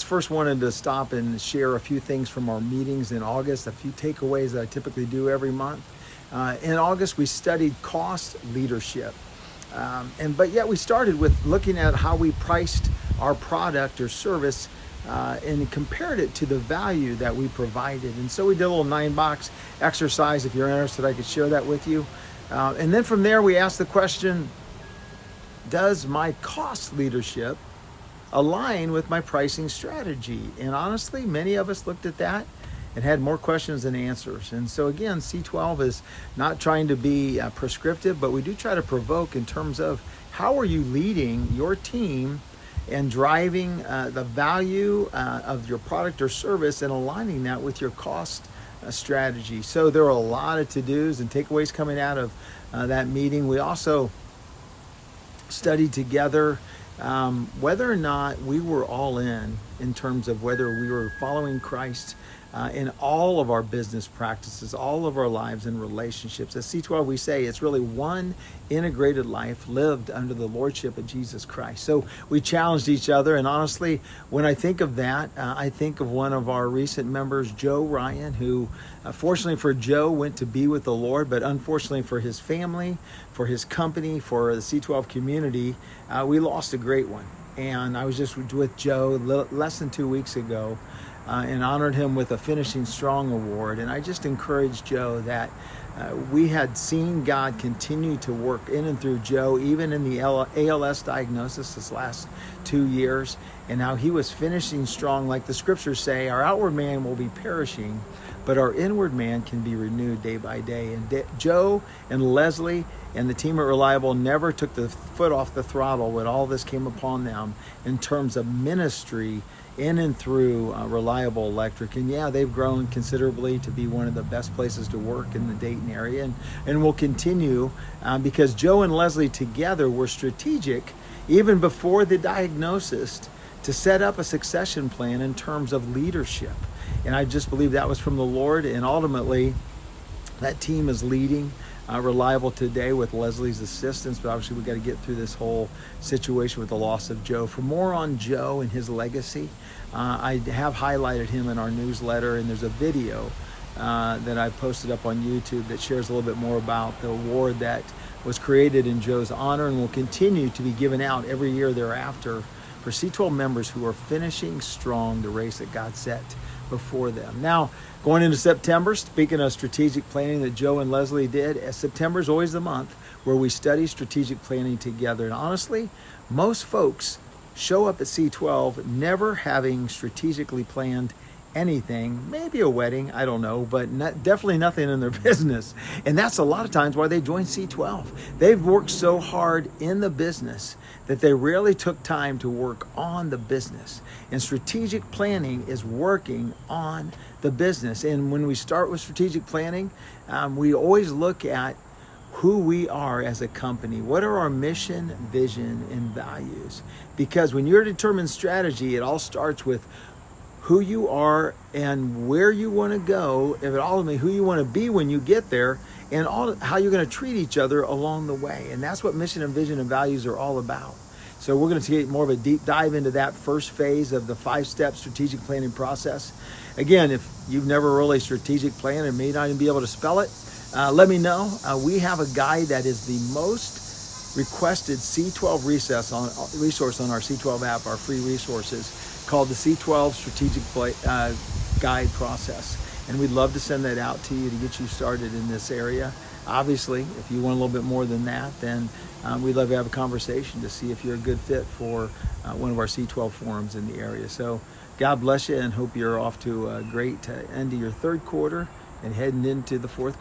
first wanted to stop and share a few things from our meetings in August, a few takeaways that I typically do every month. In August, we studied cost leadership. But yet we started with looking at how we priced our product or service and compared it to the value that we provided. And so we did a little 9-box exercise. If you're interested, I could share that with you. And then from there, we asked the question, does my cost leadership align with my pricing strategy? And honestly, many of us looked at that and had more questions than answers. And so again, C12 is not trying to be prescriptive, but we do try to provoke in terms of how are you leading your team and driving the value of your product or service and aligning that with your cost strategy. So there are a lot of to-dos and takeaways coming out of that meeting. We also studied together whether or not we were all in terms of whether we were following Christ in all of our business practices, all of our lives and relationships. At C12, we say it's really one integrated life lived under the lordship of Jesus Christ. So we challenged each other, and honestly, when I think of that, I think of one of our recent members, Joe Ryan, who fortunately for Joe went to be with the Lord, but unfortunately for his family, for his company, for the C12 community, we lost a great one. And I was just with Joe less than 2 weeks ago and honored him with a Finishing Strong award. And I just encouraged Joe that we had seen God continue to work in and through Joe, even in the ALS diagnosis this last 2 years. And now he was finishing strong. Like the scriptures say, our outward man will be perishing, but our inward man can be renewed day by day. And Joe and Leslie and the team at Reliable never took the foot off the throttle when all this came upon them in terms of ministry in and through Reliable Electric. And yeah, they've grown considerably to be one of the best places to work in the Dayton area, and will continue because Joe and Leslie together were strategic even before the diagnosis to set up a succession plan in terms of leadership. And I just believe that was from the Lord, and ultimately that team is leading Reliable today with Leslie's assistance, but obviously we've got to get through this whole situation with the loss of Joe. For more on Joe and his legacy, I have highlighted him in our newsletter, and there's a video that I posted up on YouTube that shares a little bit more about the award that was created in Joe's honor and will continue to be given out every year thereafter for C12 members who are finishing strong the race that God set before them. Now, going into September, speaking of strategic planning that Joe and Leslie did, September is always the month where we study strategic planning together. And honestly, most folks show up at C12 never having strategically planned anything, maybe a wedding, I don't know, but definitely nothing in their business. And that's a lot of times why they join C12. They've worked so hard in the business that they rarely took time to work on the business. And strategic planning is working on the business. And when we start with strategic planning, we always look at who we are as a company. What are our mission, vision, and values? Because when you're determining strategy, it all starts with who you are and where you want to go, and ultimately who you want to be when you get there, and how you're going to treat each other along the way. And that's what mission and vision and values are all about. So we're going to get more of a deep dive into that first phase of the 5-step strategic planning process. Again, if you've never really strategic planned and may not even be able to spell it, let me know. We have a guide that is the most requested C12 resource on our C12 app, our free resources, called the C12 Strategic Guide Process. And we'd love to send that out to you to get you started in this area. Obviously, if you want a little bit more than that, then we'd love to have a conversation to see if you're a good fit for one of our C12 forums in the area. So God bless you, and hope you're off to a great end of your third quarter and heading into the fourth quarter.